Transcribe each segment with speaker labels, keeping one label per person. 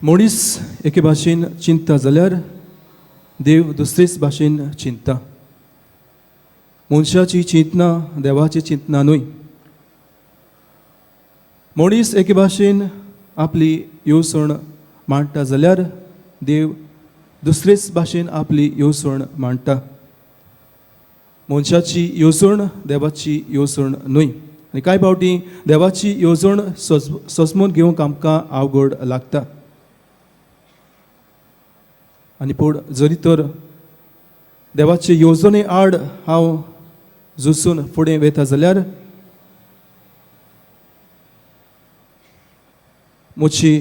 Speaker 1: मनीस एके भाशेन चिंतता जाल्यार देव दुसरेच भाशेन चिंतता. मनशाची चिंतना देवाची चिंतना न्हय. मनीस एके भाशेन आपली येवजण मांडटा जाल्यार देव दुसरेच भाशेन आपली येवजण मांडटा. मनशाची येवजण देवाची येवजण न्हय. आनी कांय फावटी देवाची येवजण सोजमून घेवंक आमकां अवघड लागता. आनी पूण जरी तर देवाचे येवजणे आड हांव झुजून फुडें वयता जाल्यार म्हजी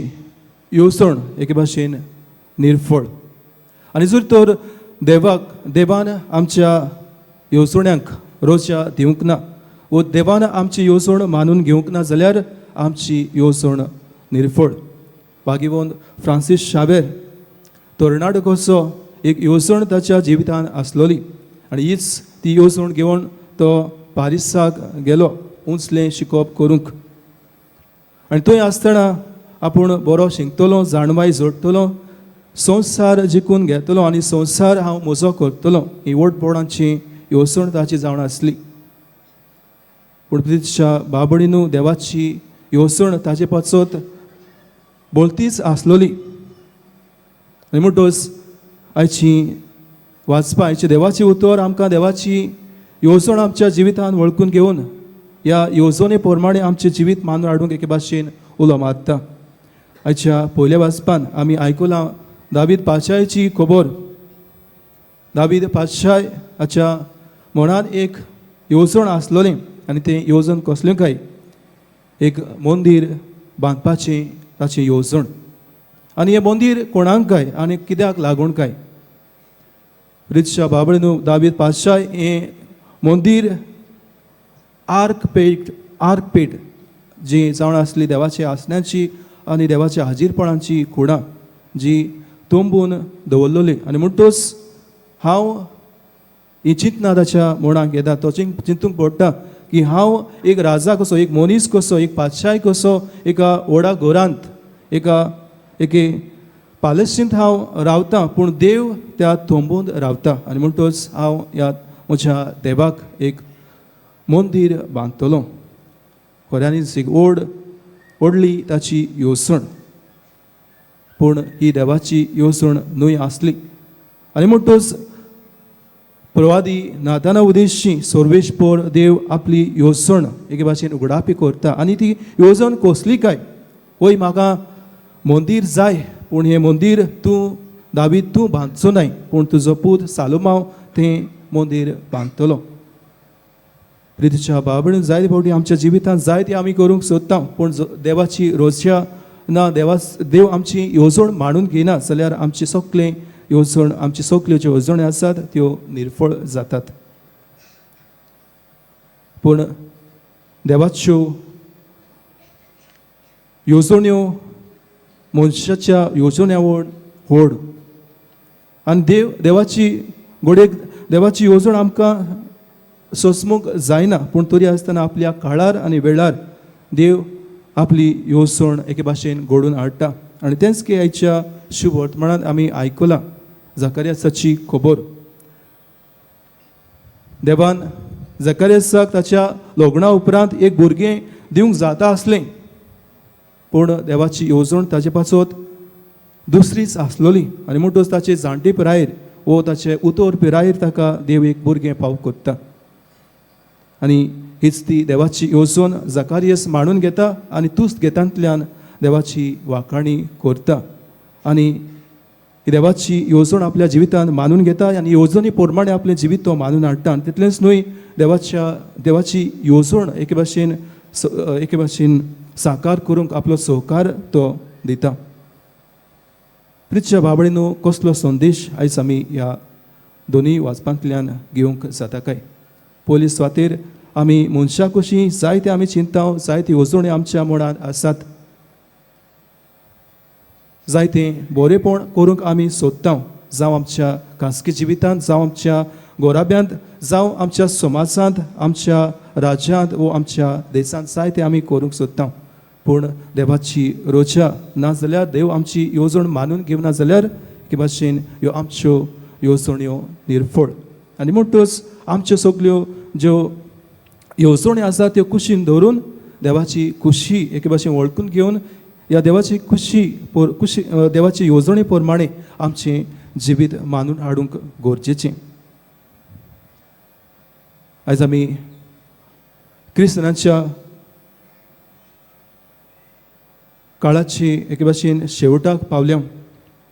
Speaker 1: येवजण एके भाशेन निर्फळ. आनी जर तर देवान आमच्या येवजण्यांक रोजा दिवंक ना वो देवान आमची येवजण मानून घेवंक ना जाल्यार आमची येवजण निर्फळ. वागिवोन फ्रांसीस शावेर तोरणाडो कसो एक येवजण ताच्या जिवितान आसलोली आनी हीच ती येवजण घेवन तो पारिसाक गेलो उंचलें शिकोवप करूंक. आनी थंय आसतना आपूण बरो शिंकतलो, जाणवाय जोडटलो, संवसार जिखून घेतलो आनी संवसार हांव म्हजो करतलो ही वटपणाची येवजण ताची जावन आसली. पूण प्रितीच्या बाबडीनू देवाची येवजण ताचे पासत बोलतीच आसलोली. आनी म्हणटच आयची वाचपा आयची देवाची उतर आमकां देवाची येवजण आमच्या जिवितान वळखून घेवन ह्या येवजणे प्रमाणे आमचें जिवीत मानून हाडूंक एके भाशेन उलो मारता. आयच्या पयल्या वाचपान आमी आयकलां दावीद पाशायची खबर. दावीद पाशाय हाच्या मनान एक येवजण आसलोलें आनी तें येवजण कसलें काय एक मंदीर बांदपाचें ताचें येवजण. आनी हें मंदीर कोणाक काय आनी कित्याक लागून काय. प्रितीच्या बाबडीनू दावीद पाशाय हें मंदीर आर्क पेट जी जावन आसली देवाच्या आसण्याची आनी देवाच्या हाजीरपणाची खुणां जी तोंबून दवरलोली. आनी म्हणटच हांव ही चिंतना ताच्या मनाक येता. तो चिंतूंक पडटा की हांव एक राजा कसो, एक मनीस कसो, एक पातशाय कसो एका व्हडा घरांत एके पालसींत हांव रावतां पूण देव त्या तोंबून रावता. आनी म्हणटच हांव ह्या म्हज्या देवाक एक मंदीर बांदतलो. खऱ्यांनीच एक व्हडली ताची येवजण. पूण ही देवाची येवजण न्हय आसली. आनी म्हणटच प्रवादी नाताना उद्देशी सर्वेश्वर देव आपली येवजण एके भाशेन उगडापी करता. आनी ती येवजण कसली काय. वय म्हाका मंदीर जाय पूण हें मंदीर तूं दावीद तूं बांदचो नाय पूण तुजो पूत सालोमाव तें मंदीर बांदतलो. प्रितीच्या बाबडीन जायते फावटी आमच्या जिवितांत जायते आमी करूंक सोदता पूण देवाची रोजा ना देव आमची येवजण मांडून घेयना जाल्यार आमची सगळें येवजण आमची सगल्यो ज्यो येवजणी आसात त्यो निर्फळ जातात. पूण देवाच्यो येवजण्यो मनशाच्या येवजण्या व्हड आनी देवाची येवजण आमकां सोंसमूंक जायना. पूण तरी आसतना आपल्या काळार आनी वेळार देव आपली येवजण एके भाशेन घडोवन हाडटा. आनी तेंच की आयच्या शुभ वर्तमानांत आमी आयकलां जकार्यासाची खबर. देवान जकार्यासाक ताच्या लग्ना उपरांत एक भुरगें दिवंक जाता आसलें पूण देवाची येवजण ताचे पासत दुसरीच आसलोली. आनी म्हणटच ताचे जाणटे पिरायेर वो ताचे उतर पिरायेर ताका देव एक भुरगें फाव करता. आनी हीच ती देवाची येवजण जकार्यास मांडून घेता आनी तुस्त घेतांतल्यान देवाची वाखाणी करता. आनी ही देवाची येवजण आपल्या जिवितान मानून घेता आनी येवजणी प्रमाणे आपलें जिवीत तो मानून हाडटा. आनी तितलेंच न्हय देवाची येवजण एके भाशेन साकार करूंक आपलो सहकार तो दिता. प्रितीच्या बाबडीनू कसलो संदेश आयज आमी ह्या दोनी वाचपांतल्यान घेवंक जाता काय. पयली सुवातेर आमी मनशां कशीं जायते आमी चिंता जायते येवजणी आमच्या मनांत आसात. जायतें बरेंपण करूंक आमी सोदता जावं आमच्या खासगी जिवितांत जावं आमच्या गोराब्यांत जावं आमच्या समाजांत आमच्या राज्यांत वो आमच्या देशांत जायते आमी करूंक सोदता. पूण देवाची रोजा ना जाल्यार देव आमची येवजण मानून घेवना जाल्यार एके भाशेन ह्यो आमच्यो येवजण्यो निर्फळ आनी म्हणटच आमच्यो सगल्यो ज्यो येवजणी आसा त्यो कुशीन दवरून देवाची खुशी एके भाशेन वळखून घेवन ह्या देवाची खुशी देवाची येवजणे प्रमाणे आमचें जिवीत मानून हाडूंक गरजेचें. आयज आमी क्रिस्तांवांच्या काळाची एके भाशेन शेवटाक पावल्या.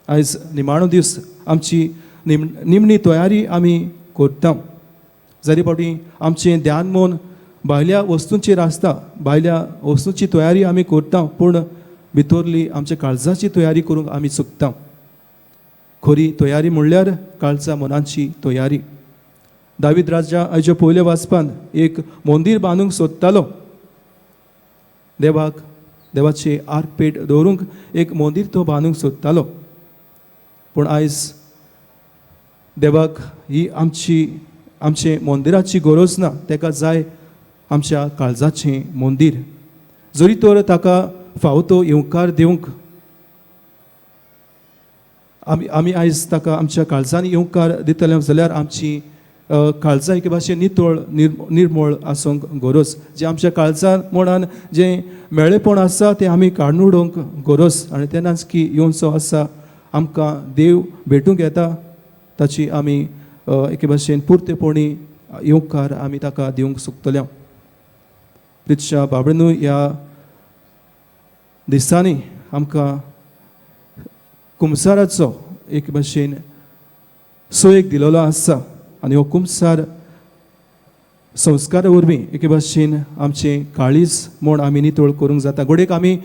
Speaker 1: आयज निमाणो दीस आमची निमणी तयारी आमी करता. जरी फावटी आमचें ध्यान मन भायल्या वस्तूंचेर आसता, भायल्या वस्तूंची तयारी आमी करता, पूण भितरली आमच्या काळजाची तयारी करूंक आमी चुकता. खरी तयारी म्हणल्यार काळजा मनाची तयारी. दावीद राजा हाच्या पयल्या वाचपान एक मंदीर बांदूंक सोदतालो. देवाचे आर्पेट दवरूंक एक मंदीर तो बांदूंक सोदतालो. पूण आयज देवाक ही आमचे मंदिराची गरज ना, ताका जाय आमच्या काळजाचें मंदीर. जरी तर ताका फावो तो येवकार दिवंक आमी आयज ताका आमच्या काळजान येवकार दितले जाल्यार आमची काळजां एके भाशेन नितळ निर्मळ आसूंक गरज. जे आमच्या काळजां मनान जें मेळेपण आसा तें आमी काडून उडोवंक गरज. आनी तेन्नाच की येवचो आसा आमकां देव भेटूंक येता ताची आमी एके भाशेन पुर्तेपणी येवकार आमी ताका दिवंक सोदतले. प्रितच्या बाबड्यांनो, ह्या दिसांनी आमकां कुमसाराचो एक भाशेन सोयेक दिलेलो आसा आनी हो कुमसार संस्कारा वरवीं एके भाशेन आमचें काळीज म्हूण आमी नितळ करूंक जाता. घोडेक आमी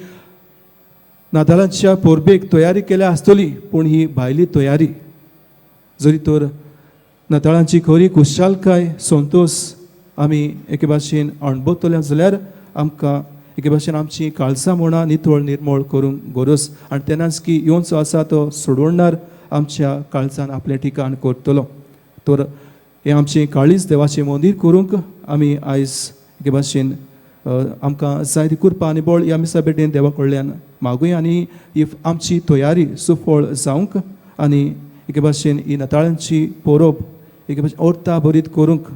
Speaker 1: नातालांच्या परबेक तयारी केल्या आसतली, पूण ही भायली तयारी. जरी तर नाताळांची खरी खुशालकाय संतोश आमी एके भाशेन अणभवतले जाल्यार आमकां एके भाशेन आमची काळजां म्हणा नितळ निर्मळ करूंक गरज. आनी तेन्नाच की येवचो आसा तो सोडवणार आमच्या काळजान आपलें ठिकाण करतलो. तर हें आमचें काळीज देवाचें मंदीर करूंक आमी आयज एके भाशेन आमकां जाय ती कृपा आनी बळ ह्या मिसा भेटेन देवा कडल्यान मागुया आनी ही आमची तयारी सुफळ जावंक आनी एके भाशेन ही नाताळांची परब एके भाशेन अर्था भरीत करूंक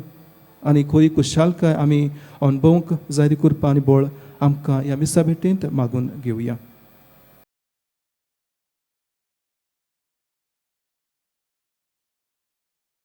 Speaker 1: आनी खरी खुशालकाय आमी अणभवूंक जाय ती कृपा आनी बळ आमकां ह्या मिसा भेटेंत मागून घेवया.